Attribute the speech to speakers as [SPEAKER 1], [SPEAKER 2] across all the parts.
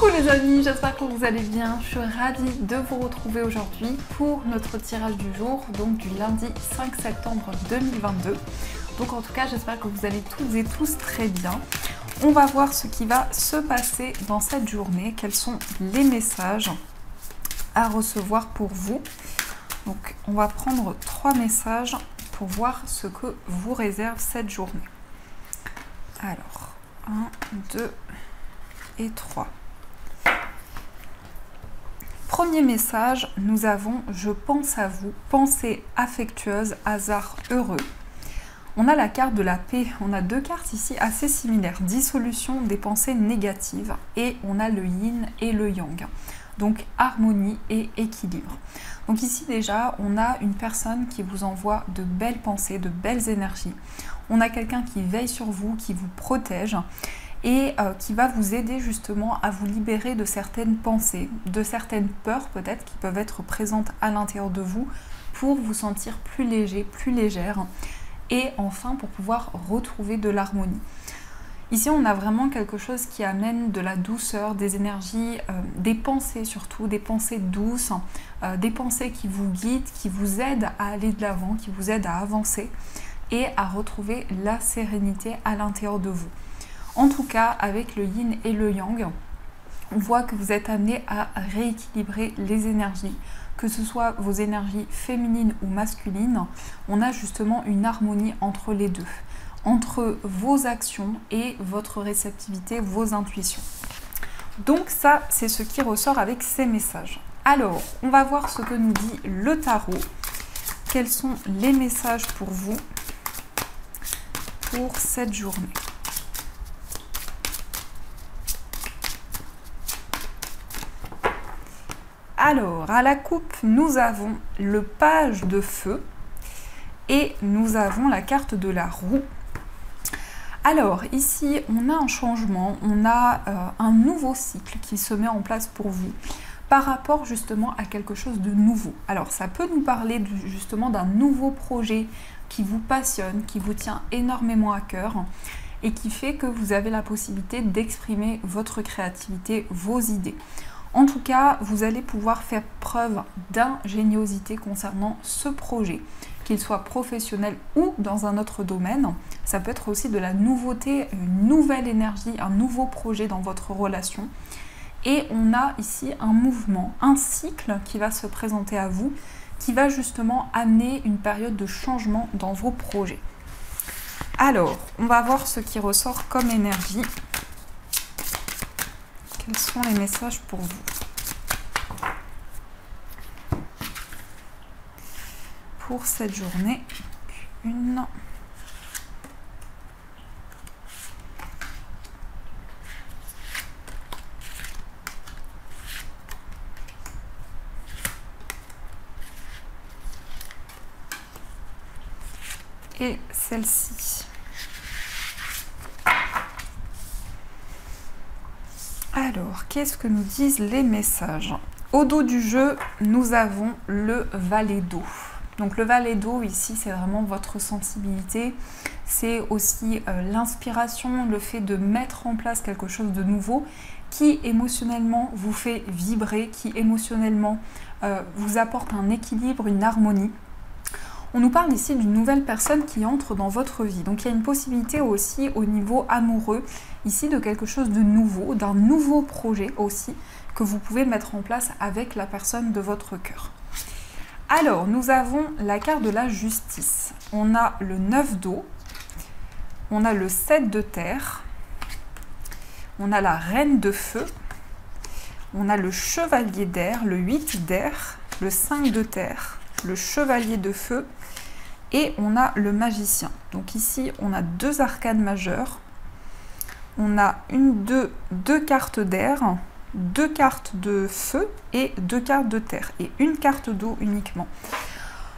[SPEAKER 1] Coucou les amis, j'espère que vous allez bien. Je suis ravie de vous retrouver aujourd'hui pour notre tirage du jour, donc du lundi 5 septembre 2022. Donc en tout cas, j'espère que vous allez toutes et tous très bien. On va voir ce qui va se passer dans cette journée, quels sont les messages à recevoir pour vous. Donc on va prendre 3 messages pour voir ce que vous réserve cette journée. Alors, 1, 2 et 3. Premier message, nous avons « Je pense à vous », pensée affectueuse, hasard heureux. On a la carte de la paix, on a 2 cartes ici assez similaires, dissolution des pensées négatives, et on a le yin et le yang, donc harmonie et équilibre. Donc ici déjà, on a une personne qui vous envoie de belles pensées, de belles énergies. On a quelqu'un qui veille sur vous, qui vous protège, et qui va vous aider justement à vous libérer de certaines pensées, de certaines peurs peut-être qui peuvent être présentes à l'intérieur de vous pour vous sentir plus léger, plus légère et enfin pour pouvoir retrouver de l'harmonie. Ici on a vraiment quelque chose qui amène de la douceur, des énergies, des pensées surtout, des pensées douces, des pensées qui vous guident, qui vous aident à aller de l'avant, qui vous aident à avancer et à retrouver la sérénité à l'intérieur de vous. En tout cas, avec le yin et le yang, on voit que vous êtes amené à rééquilibrer les énergies, que ce soit vos énergies féminines ou masculines. On a justement une harmonie entre les deux, entre vos actions et votre réceptivité, vos intuitions. Donc ça, c'est ce qui ressort avec ces messages. Alors, on va voir ce que nous dit le tarot. Quels sont les messages pour vous pour cette journée ? Alors, à la coupe, nous avons le page de feu et nous avons la carte de la roue. Alors, ici, on a un changement, on a un nouveau cycle qui se met en place pour vous par rapport justement à quelque chose de nouveau. Alors, ça peut nous parler justement d'un nouveau projet qui vous passionne, qui vous tient énormément à cœur et qui fait que vous avez la possibilité d'exprimer votre créativité, vos idées. En tout cas, vous allez pouvoir faire preuve d'ingéniosité concernant ce projet, qu'il soit professionnel ou dans un autre domaine. Ça peut être aussi de la nouveauté, une nouvelle énergie, un nouveau projet dans votre relation. Et on a ici un mouvement, un cycle qui va se présenter à vous, qui va justement amener une période de changement dans vos projets. Alors, on va voir ce qui ressort comme énergie. Quels sont les messages pour vous pour cette journée? Une. Et celle-ci. Alors, qu'est-ce que nous disent les messages? Au dos du jeu, nous avons le valet d'eau. Donc le valet d'eau, ici, c'est vraiment votre sensibilité. C'est aussi l'inspiration, le fait de mettre en place quelque chose de nouveau qui émotionnellement vous fait vibrer, qui émotionnellement vous apporte un équilibre, une harmonie. On nous parle ici d'une nouvelle personne qui entre dans votre vie. Donc il y a une possibilité aussi au niveau amoureux, ici de quelque chose de nouveau, d'un nouveau projet aussi, que vous pouvez mettre en place avec la personne de votre cœur. Alors, nous avons la carte de la justice. On a le 9 d'eau, on a le 7 de terre, on a la reine de feu, on a le chevalier d'air, le 8 d'air, le 5 de terre, le chevalier de feu, et on a le magicien. Donc ici, on a 2 arcanes majeures. On a deux cartes d'air, 2 cartes de feu et 2 cartes de terre. Et une carte d'eau uniquement.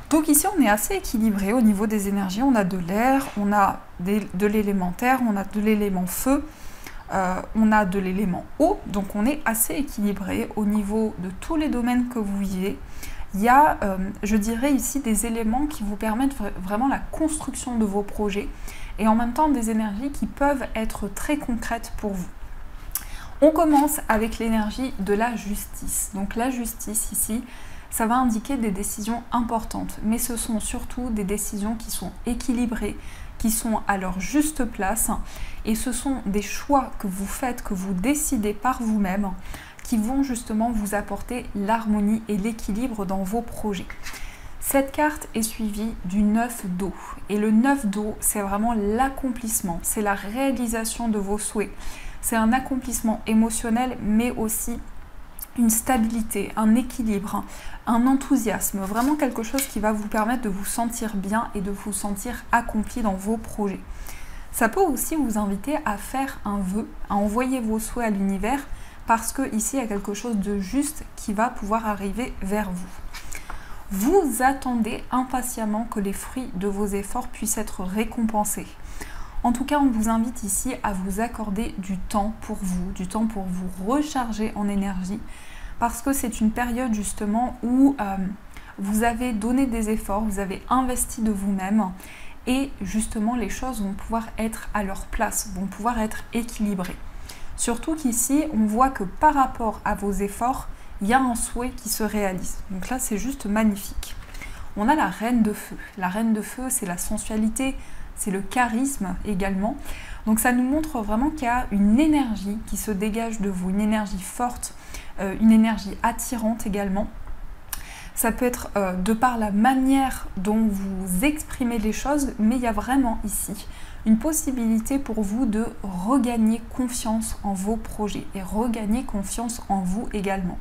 [SPEAKER 1] Donc ici, on est assez équilibré au niveau des énergies. On a de l'air, on a de l'élémentaire, on a de l'élément feu, on a de l'élément eau. Donc on est assez équilibré au niveau de tous les domaines que vous vivez. Il y a, je dirais ici, des éléments qui vous permettent vraiment la construction de vos projets et en même temps des énergies qui peuvent être très concrètes pour vous. On commence avec l'énergie de la justice. Donc la justice ici, ça va indiquer des décisions importantes, mais ce sont surtout des décisions qui sont équilibrées, qui sont à leur juste place, et ce sont des choix que vous faites, que vous décidez par vous-même, qui vont justement vous apporter l'harmonie et l'équilibre dans vos projets. Cette carte est suivie du 9 d'eau, et le 9 d'eau, c'est vraiment l'accomplissement, c'est la réalisation de vos souhaits. C'est un accomplissement émotionnel, mais aussi une stabilité, un équilibre, un enthousiasme, vraiment quelque chose qui va vous permettre de vous sentir bien et de vous sentir accompli dans vos projets. Ça peut aussi vous inviter à faire un vœu, à envoyer vos souhaits à l'univers, parce que ici il y a quelque chose de juste qui va pouvoir arriver vers vous. Vous attendez impatiemment que les fruits de vos efforts puissent être récompensés. En tout cas, on vous invite ici à vous accorder du temps pour vous recharger en énergie, parce que c'est une période justement où vous avez donné des efforts, vous avez investi de vous-même, et justement les choses vont pouvoir être à leur place, vont pouvoir être équilibrées. Surtout qu'ici, on voit que par rapport à vos efforts, il y a un souhait qui se réalise. Donc là, c'est juste magnifique. On a la reine de feu. La reine de feu, c'est la sensualité, c'est le charisme également. Donc ça nous montre vraiment qu'il y a une énergie qui se dégage de vous, une énergie forte, une énergie attirante également. Ça peut être de par la manière dont vous exprimez les choses, mais il y a vraiment ici une possibilité pour vous de regagner confiance en vos projets et regagner confiance en vous également.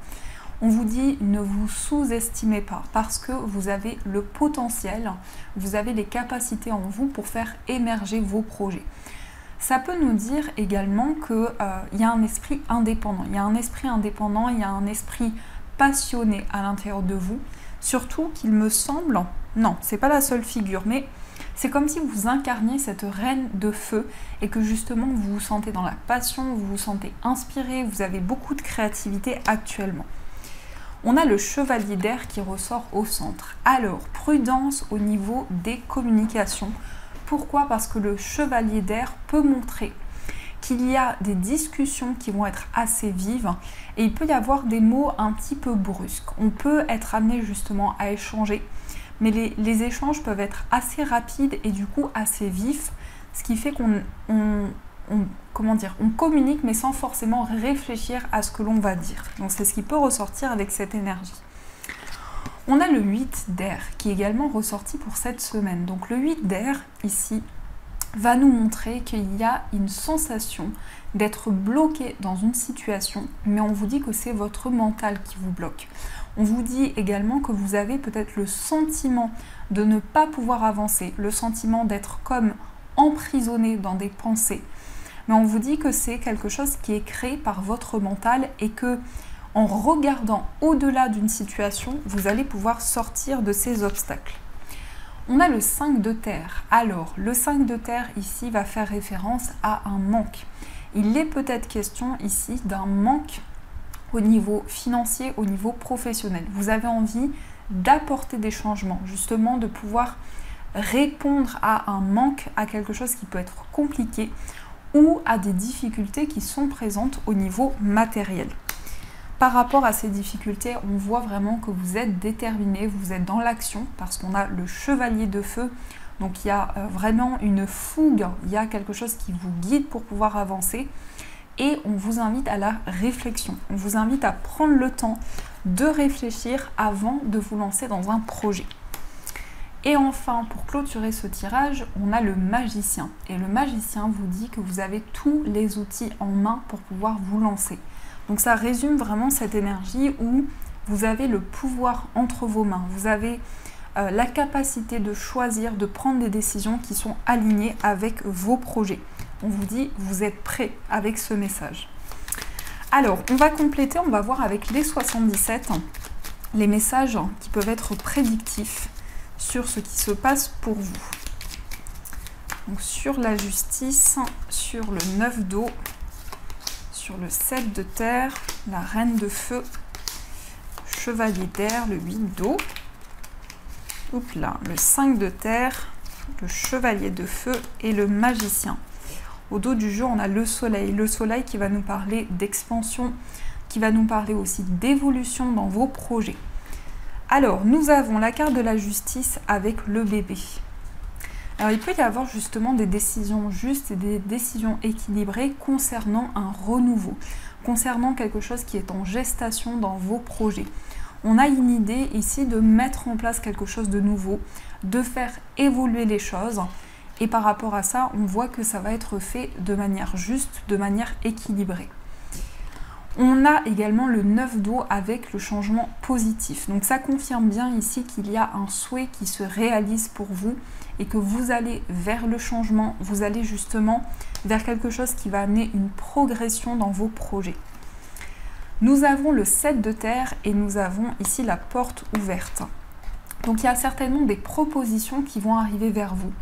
[SPEAKER 1] On vous dit ne vous sous-estimez pas parce que vous avez le potentiel, vous avez les capacités en vous pour faire émerger vos projets. Ça peut nous dire également qu'il y a un esprit indépendant. Il y a un esprit indépendant, il y a un esprit passionné à l'intérieur de vous. Surtout qu'il me semble, non, c'est pas la seule figure, mais c'est comme si vous incarniez cette reine de feu et que justement vous vous sentez dans la passion, vous vous sentez inspiré, vous avez beaucoup de créativité actuellement. On a le chevalier d'air qui ressort au centre. Alors, prudence au niveau des communications. Pourquoi? Parce que le chevalier d'air peut montrer qu'il y a des discussions qui vont être assez vives et il peut y avoir des mots un petit peu brusques. On peut être amené justement à échanger, mais les échanges peuvent être assez rapides et du coup assez vifs, ce qui fait qu'on communique mais sans forcément réfléchir à ce que l'on va dire. Donc c'est ce qui peut ressortir avec cette énergie. On a le 8 d'air qui est également ressorti pour cette semaine. Donc le 8 d'air ici va nous montrer qu'il y a une sensation d'être bloqué dans une situation, mais on vous dit que c'est votre mental qui vous bloque. On vous dit également que vous avez peut-être le sentiment de ne pas pouvoir avancer, le sentiment d'être comme emprisonné dans des pensées. Mais on vous dit que c'est quelque chose qui est créé par votre mental et que en regardant au-delà d'une situation, vous allez pouvoir sortir de ces obstacles. On a le 5 de terre. Alors, le 5 de terre ici va faire référence à un manque. Il est peut-être question ici d'un manque au niveau financier, au niveau professionnel. Vous avez envie d'apporter des changements, justement de pouvoir répondre à un manque, à quelque chose qui peut être compliqué ou à des difficultés qui sont présentes au niveau matériel. Par rapport à ces difficultés, on voit vraiment que vous êtes déterminé, vous êtes dans l'action parce qu'on a le chevalier de feu. Donc il y a vraiment une fougue, il y a quelque chose qui vous guide pour pouvoir avancer. Et on vous invite à la réflexion. On vous invite à prendre le temps de réfléchir avant de vous lancer dans un projet. Et enfin, pour clôturer ce tirage, on a le magicien. Et le magicien vous dit que vous avez tous les outils en main pour pouvoir vous lancer. Donc ça résume vraiment cette énergie où vous avez le pouvoir entre vos mains. Vous avez la capacité de choisir, de prendre des décisions qui sont alignées avec vos projets. On vous dit, vous êtes prêts avec ce message. Alors, on va compléter, on va voir avec les 77 les messages qui peuvent être prédictifs sur ce qui se passe pour vous. Donc sur la justice, sur le 9 d'eau, sur le 7 de terre, la reine de feu, chevalier d'air, le 8 d'eau, le 5 de terre, le chevalier de feu et le magicien. Au dos du jeu, on a le soleil qui va nous parler d'expansion, qui va nous parler aussi d'évolution dans vos projets. Alors, nous avons la carte de la justice avec le bébé. Alors, il peut y avoir justement des décisions justes et des décisions équilibrées concernant un renouveau, concernant quelque chose qui est en gestation dans vos projets. On a une idée ici de mettre en place quelque chose de nouveau, de faire évoluer les choses. Et par rapport à ça, on voit que ça va être fait de manière juste, de manière équilibrée. On a également le 9 d'eau avec le changement positif. Donc ça confirme bien ici qu'il y a un souhait qui se réalise pour vous et que vous allez vers le changement, vous allez justement vers quelque chose qui va amener une progression dans vos projets. Nous avons le 7 de terre et nous avons ici la porte ouverte. Donc il y a certainement des propositions qui vont arriver vers vous.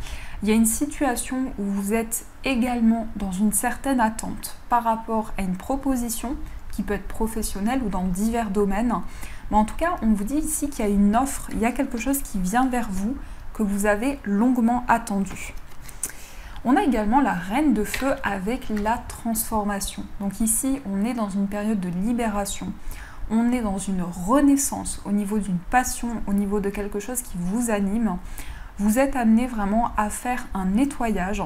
[SPEAKER 1] Il y a une situation où vous êtes également dans une certaine attente par rapport à une proposition qui peut être professionnelle ou dans divers domaines. Mais en tout cas, on vous dit ici qu'il y a une offre, il y a quelque chose qui vient vers vous que vous avez longuement attendu. On a également la reine de feu avec la transformation. Donc ici, on est dans une période de libération. On est dans une renaissance au niveau d'une passion, au niveau de quelque chose qui vous anime. Vous êtes amené vraiment à faire un nettoyage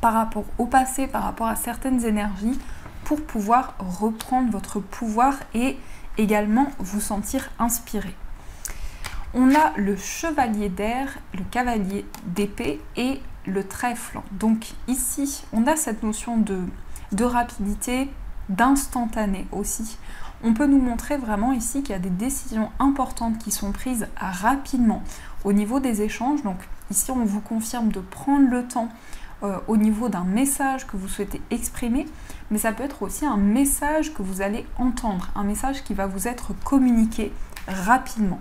[SPEAKER 1] par rapport au passé, par rapport à certaines énergies pour pouvoir reprendre votre pouvoir et également vous sentir inspiré. On a le chevalier d'air, le cavalier d'épée et le trèfle. Donc ici, on a cette notion de rapidité, d'instantané aussi. On peut nous montrer vraiment ici qu'il y a des décisions importantes qui sont prises rapidement au niveau des échanges. Donc ici, on vous confirme de prendre le temps au niveau d'un message que vous souhaitez exprimer, mais ça peut être aussi un message que vous allez entendre, un message qui va vous être communiqué rapidement.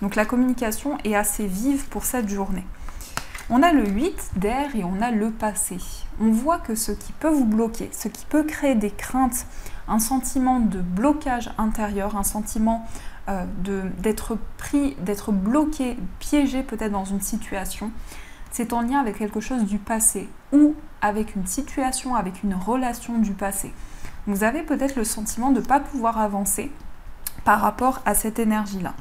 [SPEAKER 1] Donc la communication est assez vive pour cette journée. On a le 8 d'air et on a le passé. On voit que ce qui peut vous bloquer, ce qui peut créer des craintes, un sentiment de blocage intérieur, un sentiment d'être pris, d'être bloqué, piégé peut-être dans une situation, c'est en lien avec quelque chose du passé ou avec une situation, avec une relation du passé. Vous avez peut-être le sentiment de ne pas pouvoir avancer par rapport à cette énergie-là.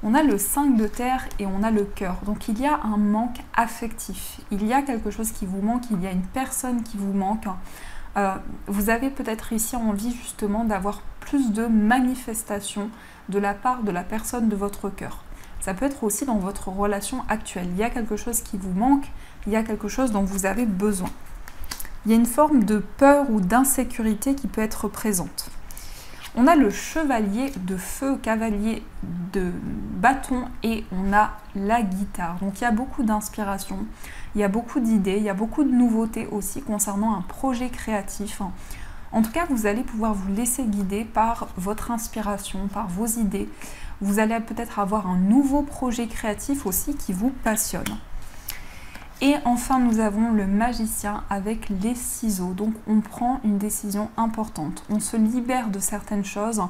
[SPEAKER 1] On a le 5 de terre et on a le cœur. Donc il y a un manque affectif. Il y a quelque chose qui vous manque, il y a une personne qui vous manque. Vous avez peut-être ici envie justement d'avoir plus de manifestations de la part de la personne de votre cœur. Ça peut être aussi dans votre relation actuelle. Il y a quelque chose qui vous manque, il y a quelque chose dont vous avez besoin. Il y a une forme de peur ou d'insécurité qui peut être présente. On a le chevalier de feu, cavalier de bâton et on a la guitare. Donc il y a beaucoup d'inspiration, il y a beaucoup d'idées, il y a beaucoup de nouveautés aussi concernant un projet créatif. En tout cas, vous allez pouvoir vous laisser guider par votre inspiration, par vos idées. Vous allez peut-être avoir un nouveau projet créatif aussi qui vous passionne. Et enfin, nous avons le magicien avec les ciseaux. Donc, on prend une décision importante. On se libère de certaines choses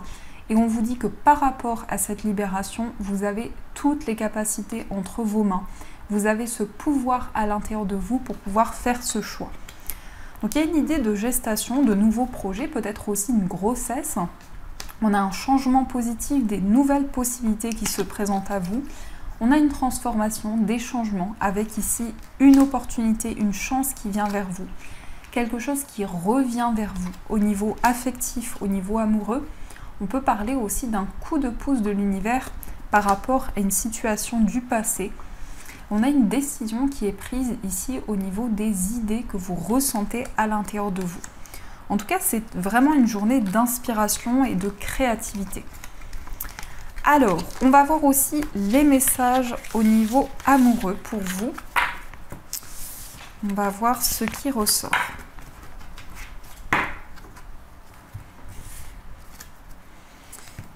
[SPEAKER 1] et on vous dit que par rapport à cette libération, vous avez toutes les capacités entre vos mains. Vous avez ce pouvoir à l'intérieur de vous pour pouvoir faire ce choix. Donc, il y a une idée de gestation, de nouveaux projets, peut-être aussi une grossesse. On a un changement positif, des nouvelles possibilités qui se présentent à vous. On a une transformation, des changements, avec ici une opportunité, une chance qui vient vers vous. Quelque chose qui revient vers vous au niveau affectif, au niveau amoureux. On peut parler aussi d'un coup de pouce de l'univers par rapport à une situation du passé. On a une décision qui est prise ici au niveau des idées que vous ressentez à l'intérieur de vous. En tout cas, c'est vraiment une journée d'inspiration et de créativité. Alors, on va voir aussi les messages au niveau amoureux pour vous. On va voir ce qui ressort.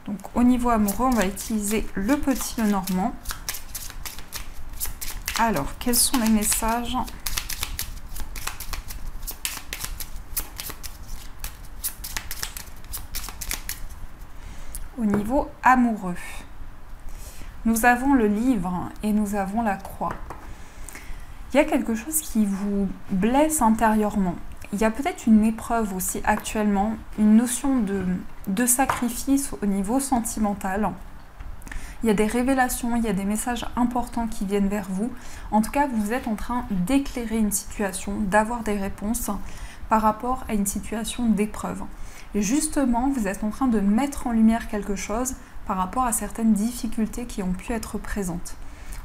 [SPEAKER 1] Donc, au niveau amoureux, on va utiliser le petit Lenormand. Alors, quels sont les messages ? Au niveau amoureux, nous avons le livre et nous avons la croix. Il il y a quelque chose qui vous blesse intérieurement. Il y a peut-être une épreuve aussi actuellement, une notion de sacrifice au niveau sentimental. Il y a des révélations, il y a des messages importants qui viennent vers vous. En tout cas, vous êtes en train d'éclairer une situation, d'avoir des réponses par rapport à une situation d'épreuve. Et justement, vous êtes en train de mettre en lumière quelque chose par rapport à certaines difficultés qui ont pu être présentes.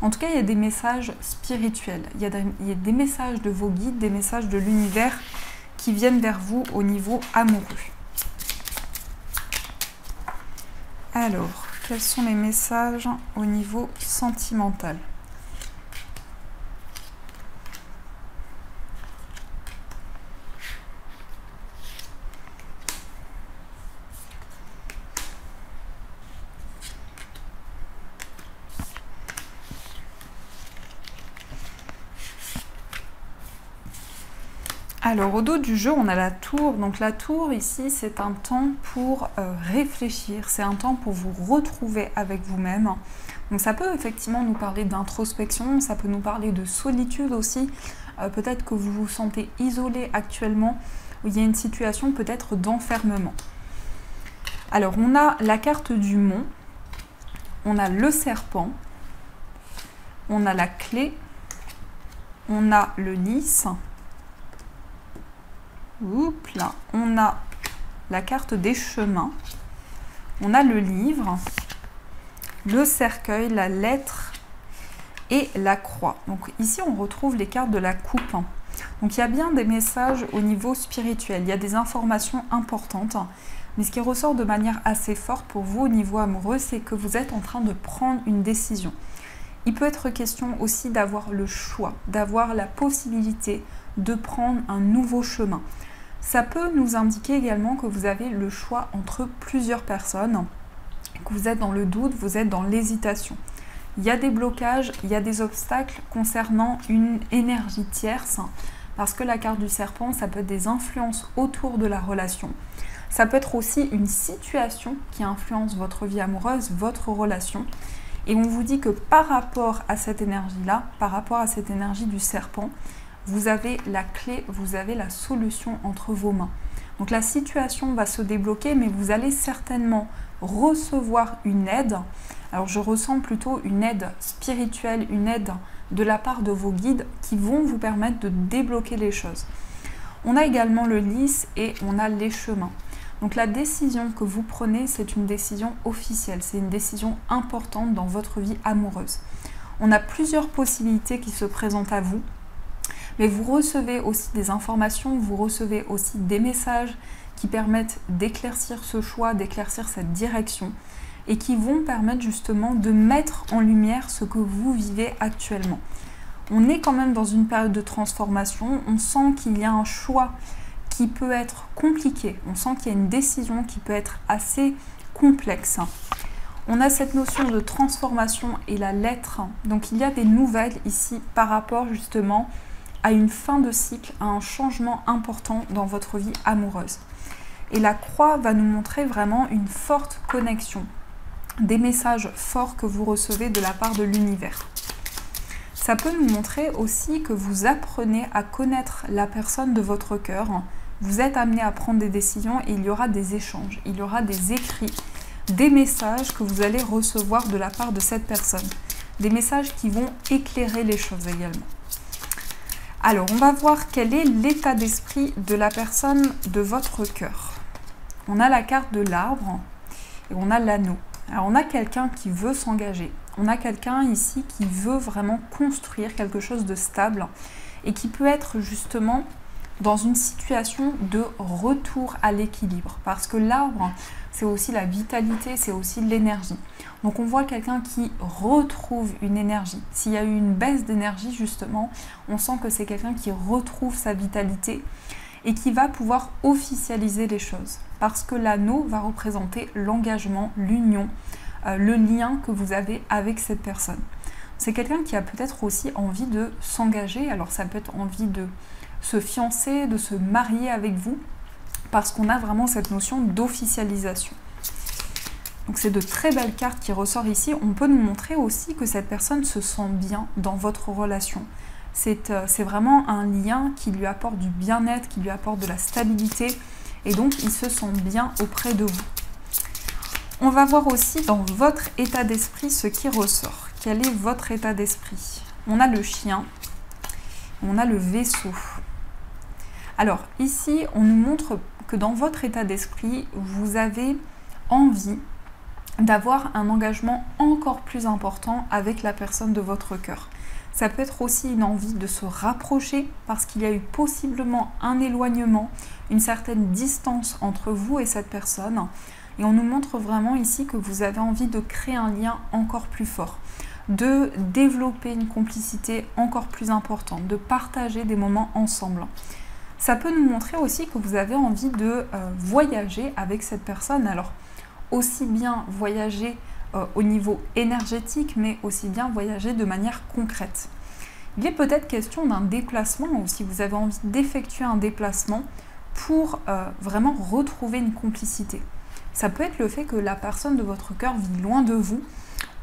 [SPEAKER 1] En tout cas, il y a des messages spirituels, il y a des messages de vos guides, des messages de l'univers qui viennent vers vous au niveau amoureux. Alors, quels sont les messages au niveau sentimental ? Alors au dos du jeu, on a la tour. Donc la tour ici, c'est un temps pour réfléchir, c'est un temps pour vous retrouver avec vous-même. Donc ça peut effectivement nous parler d'introspection, ça peut nous parler de solitude aussi. Peut-être que vous vous sentez isolé actuellement, où il y a une situation peut-être d'enfermement. Alors on a la carte du mont, on a le serpent, on a la clé, on a le lys. Oups, là, on a la carte des chemins, on a le livre, le cercueil, la lettre et la croix. Donc ici, on retrouve les cartes de la coupe. Donc il y a bien des messages au niveau spirituel, il y a des informations importantes. Mais ce qui ressort de manière assez forte pour vous au niveau amoureux, c'est que vous êtes en train de prendre une décision. Il peut être question aussi d'avoir le choix, d'avoir la possibilité de prendre un nouveau chemin. Ça peut nous indiquer également que vous avez le choix entre plusieurs personnes, que vous êtes dans le doute, vous êtes dans l'hésitation. Il y a des blocages, il y a des obstacles concernant une énergie tierce, parce que la carte du serpent, ça peut être des influences autour de la relation. Ça peut être aussi une situation qui influence votre vie amoureuse, votre relation. Et on vous dit que par rapport à cette énergie-là, par rapport à cette énergie du serpent, vous avez la clé, vous avez la solution entre vos mains. Donc la situation va se débloquer, mais vous allez certainement recevoir une aide. Alors je ressens plutôt une aide spirituelle, une aide de la part de vos guides qui vont vous permettre de débloquer les choses. On a également le lys et on a les chemins. Donc la décision que vous prenez, c'est une décision officielle, c'est une décision importante dans votre vie amoureuse. On a plusieurs possibilités qui se présentent à vous. Mais vous recevez aussi des informations, vous recevez aussi des messages qui permettent d'éclaircir ce choix, d'éclaircir cette direction et qui vont permettre justement de mettre en lumière ce que vous vivez actuellement. On est quand même dans une période de transformation, on sent qu'il y a un choix qui peut être compliqué, on sent qu'il y a une décision qui peut être assez complexe. On a cette notion de transformation et la lettre, donc il y a des nouvelles ici par rapport justement à une fin de cycle, à un changement important dans votre vie amoureuse. Et la croix va nous montrer vraiment une forte connexion, des messages forts que vous recevez de la part de l'univers. Ça peut nous montrer aussi que vous apprenez à connaître la personne de votre cœur, vous êtes amené à prendre des décisions et il y aura des échanges, il y aura des écrits, des messages que vous allez recevoir de la part de cette personne, des messages qui vont éclairer les choses également. Alors, on va voir quel est l'état d'esprit de la personne de votre cœur. On a la carte de l'arbre et on a l'anneau. Alors, on a quelqu'un qui veut s'engager. On a quelqu'un ici qui veut vraiment construire quelque chose de stable et qui peut être justement dans une situation de retour à l'équilibre. Parce que l'arbre, c'est aussi la vitalité, c'est aussi l'énergie. Donc on voit quelqu'un qui retrouve une énergie. S'il y a eu une baisse d'énergie justement, on sent que c'est quelqu'un qui retrouve sa vitalité et qui va pouvoir officialiser les choses. Parce que l'anneau va représenter l'engagement, l'union, le lien que vous avez avec cette personne. C'est quelqu'un qui a peut-être aussi envie de s'engager. Alors ça peut être envie de se fiancer, de se marier avec vous, parce qu'on a vraiment cette notion d'officialisation. Donc c'est de très belles cartes qui ressortent ici. On peut nous montrer aussi que cette personne se sent bien dans votre relation. C'est vraiment un lien qui lui apporte du bien-être, qui lui apporte de la stabilité et donc il se sent bien auprès de vous. On va voir aussi dans votre état d'esprit ce qui ressort. Quel est votre état d'esprit? On a le chien, on a le vaisseau. Alors ici, on nous montre que dans votre état d'esprit, vous avez envie d'avoir un engagement encore plus important avec la personne de votre cœur. Ça peut être aussi une envie de se rapprocher parce qu'il y a eu possiblement un éloignement, une certaine distance entre vous et cette personne. Et on nous montre vraiment ici que vous avez envie de créer un lien encore plus fort, de développer une complicité encore plus importante, de partager des moments ensemble. Ça peut nous montrer aussi que vous avez envie de voyager avec cette personne. Alors, aussi bien voyager au niveau énergétique, mais aussi bien voyager de manière concrète. Il est peut-être question d'un déplacement, ou si vous avez envie d'effectuer un déplacement pour vraiment retrouver une complicité. Ça peut être le fait que la personne de votre cœur vit loin de vous,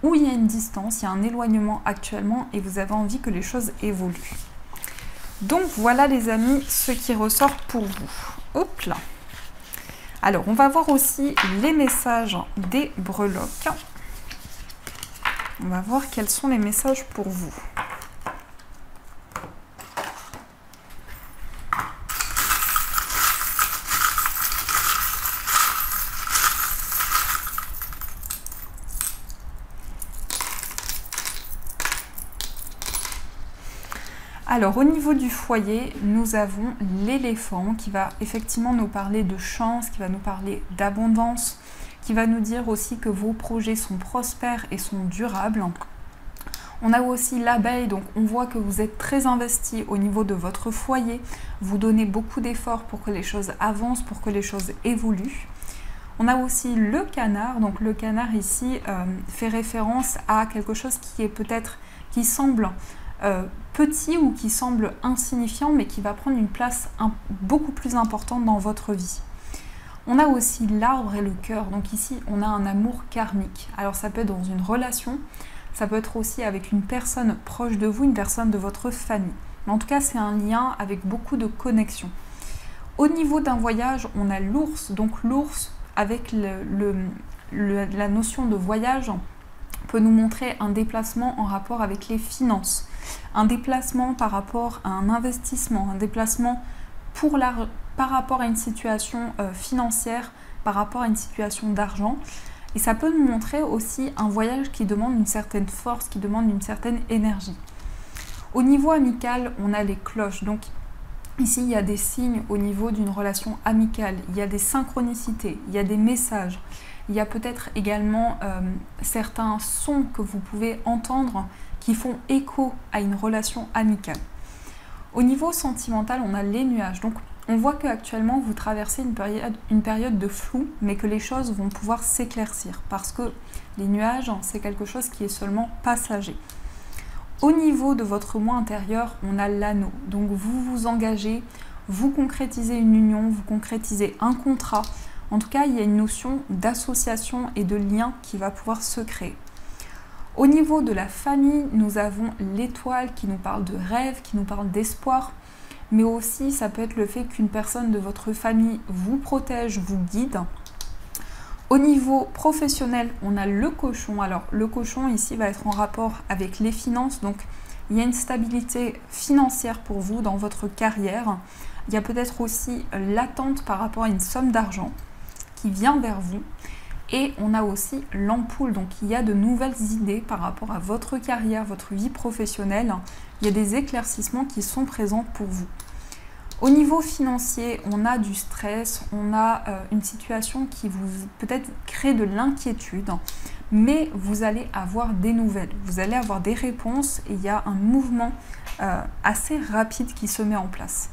[SPEAKER 1] ou il y a une distance, il y a un éloignement actuellement, et vous avez envie que les choses évoluent. Donc voilà les amis, ce qui ressort pour vous. Hop là. Alors on va voir aussi les messages des breloques. On va voir quels sont les messages pour vous. Alors au niveau du foyer, nous avons l'éléphant qui va effectivement nous parler de chance, qui va nous parler d'abondance, qui va nous dire aussi que vos projets sont prospères et sont durables. On a aussi l'abeille, donc on voit que vous êtes très investi au niveau de votre foyer, vous donnez beaucoup d'efforts pour que les choses avancent, pour que les choses évoluent. On a aussi le canard, donc le canard ici fait référence à quelque chose qui est peut-être, qui semble petit ou qui semble insignifiant, mais qui va prendre une place beaucoup plus importante dans votre vie. On a aussi l'arbre et le cœur, donc ici on a un amour karmique. Alors ça peut être dans une relation, ça peut être aussi avec une personne proche de vous, une personne de votre famille. Mais en tout cas c'est un lien avec beaucoup de connexion. Au niveau d'un voyage, on a l'ours, donc l'ours avec la notion de voyage peut nous montrer un déplacement en rapport avec les finances, un déplacement par rapport à un investissement, un déplacement par rapport à une situation financière, par rapport à une situation d'argent. Et ça peut nous montrer aussi un voyage qui demande une certaine force, qui demande une certaine énergie. Au niveau amical, on a les cloches. Donc ici, il y a des signes au niveau d'une relation amicale, il y a des synchronicités, il y a des messages. Il y a peut-être également certains sons que vous pouvez entendre qui font écho à une relation amicale. Au niveau sentimental, on a les nuages. Donc, on voit qu'actuellement, vous traversez une période de flou, mais que les choses vont pouvoir s'éclaircir parce que les nuages, c'est quelque chose qui est seulement passager. Au niveau de votre moi intérieur, on a l'anneau. Donc, vous vous engagez, vous concrétisez une union, vous concrétisez un contrat. En tout cas, il y a une notion d'association et de lien qui va pouvoir se créer. Au niveau de la famille, nous avons l'étoile qui nous parle de rêve, qui nous parle d'espoir, mais aussi ça peut être le fait qu'une personne de votre famille vous protège, vous guide. Au niveau professionnel, on a le cochon. Alors le cochon ici va être en rapport avec les finances, donc il y a une stabilité financière pour vous dans votre carrière. Il y a peut-être aussi l'attente par rapport à une somme d'argent qui vient vers vous. Et on a aussi l'ampoule, donc il y a de nouvelles idées par rapport à votre carrière, votre vie professionnelle. Il y a des éclaircissements qui sont présents pour vous. Au niveau financier, on a du stress, on a une situation qui vous peut-être crée de l'inquiétude, mais vous allez avoir des nouvelles, vous allez avoir des réponses et il y a un mouvement assez rapide qui se met en place.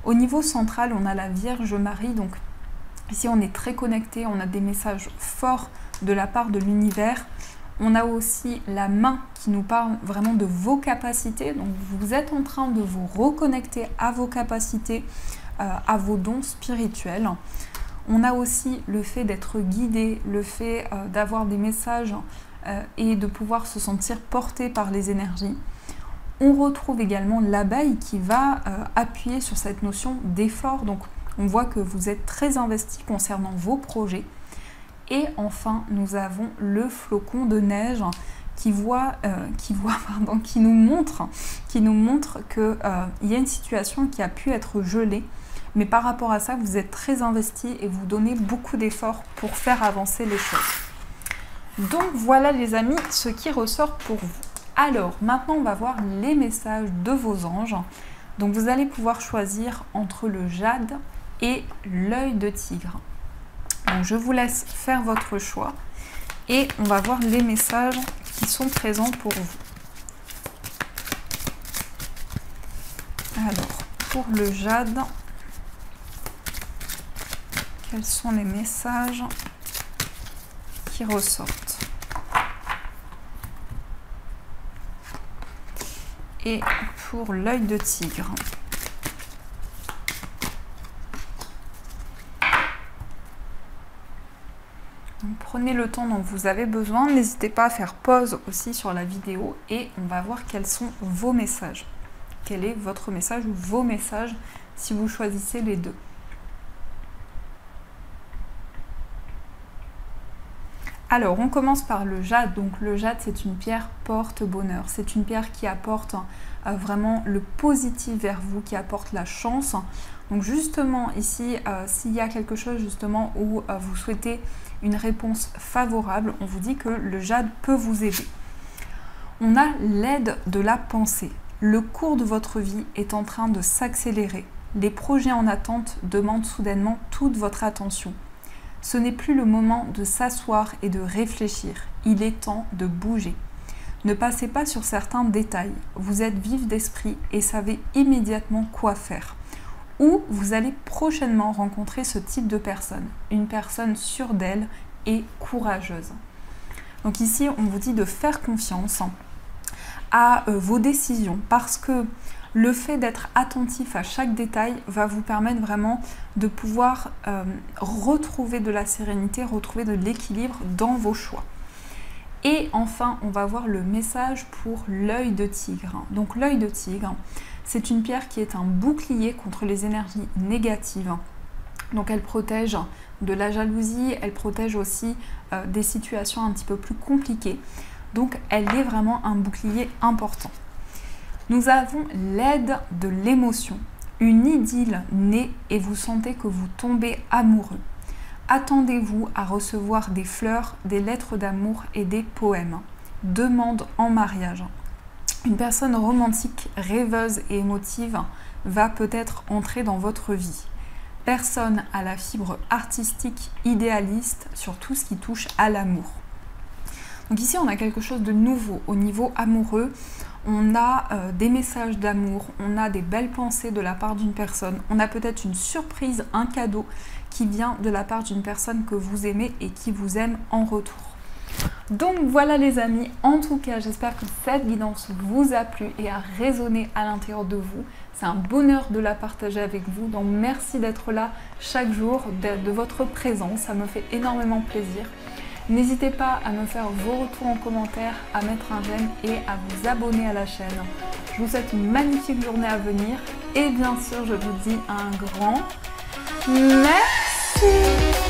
[SPEAKER 1] Au niveau central, on a la Vierge Marie, donc ici, on est très connecté, on a des messages forts de la part de l'univers. On a aussi la main qui nous parle vraiment de vos capacités. Donc, vous êtes en train de vous reconnecter à vos capacités, à vos dons spirituels. On a aussi le fait d'être guidé, le fait d'avoir des messages et de pouvoir se sentir porté par les énergies. On retrouve également l'abeille qui va appuyer sur cette notion d'effort. Donc on voit que vous êtes très investi concernant vos projets. Et enfin, nous avons le flocon de neige qui nous montre qu'il y a une situation qui a pu être gelée. Mais par rapport à ça, vous êtes très investi et vous donnez beaucoup d'efforts pour faire avancer les choses. Donc voilà les amis, ce qui ressort pour vous. Alors, maintenant on va voir les messages de vos anges. Donc vous allez pouvoir choisir entre le jade et l'œil de tigre. Donc je vous laisse faire votre choix et on va voir les messages qui sont présents pour vous. Alors, pour le jade, quels sont les messages qui ressortent? Et pour l'œil de tigre. Donc, prenez le temps dont vous avez besoin. N'hésitez pas à faire pause aussi sur la vidéo et on va voir quels sont vos messages. Quel est votre message ou vos messages si vous choisissez les deux. Alors, on commence par le jade. Donc, le jade, c'est une pierre porte-bonheur. C'est une pierre qui apporte vraiment le positif vers vous, qui apporte la chance. Donc, justement, ici, s'il y a quelque chose justement où vous souhaitez une réponse favorable, on vous dit que le jade peut vous aider. On a l'aide de la pensée. Le cours de votre vie est en train de s'accélérer. Les projets en attente demandent soudainement toute votre attention. Ce n'est plus le moment de s'asseoir et de réfléchir. Il est temps de bouger. Ne passez pas sur certains détails. Vous êtes vif d'esprit et savez immédiatement quoi faire. Ou vous allez prochainement rencontrer ce type de personne. Une personne sûre d'elle et courageuse. Donc ici, on vous dit de faire confiance à vos décisions parce que le fait d'être attentif à chaque détail va vous permettre vraiment de pouvoir retrouver de la sérénité, retrouver de l'équilibre dans vos choix. Et enfin, on va voir le message pour l'œil de tigre. Donc l'œil de tigre, c'est une pierre qui est un bouclier contre les énergies négatives. Donc elle protège de la jalousie, elle protège aussi des situations un petit peu plus compliquées. Donc elle est vraiment un bouclier important. Nous avons l'aide de l'émotion. Une idylle naît et vous sentez que vous tombez amoureux. Attendez-vous à recevoir des fleurs, des lettres d'amour et des poèmes. Demande en mariage. Une personne romantique, rêveuse et émotive va peut-être entrer dans votre vie. Personne à la fibre artistique, idéaliste sur tout ce qui touche à l'amour. Donc ici, on a quelque chose de nouveau au niveau amoureux. On a des messages d'amour, on a des belles pensées de la part d'une personne, on a peut-être une surprise, un cadeau qui vient de la part d'une personne que vous aimez et qui vous aime en retour. Donc voilà les amis, en tout cas j'espère que cette guidance vous a plu et a résonné à l'intérieur de vous. C'est un bonheur de la partager avec vous, donc merci d'être là chaque jour, de votre présence, ça me fait énormément plaisir. N'hésitez pas à me faire vos retours en commentaire, à mettre un j'aime et à vous abonner à la chaîne. Je vous souhaite une magnifique journée à venir et bien sûr je vous dis un grand merci.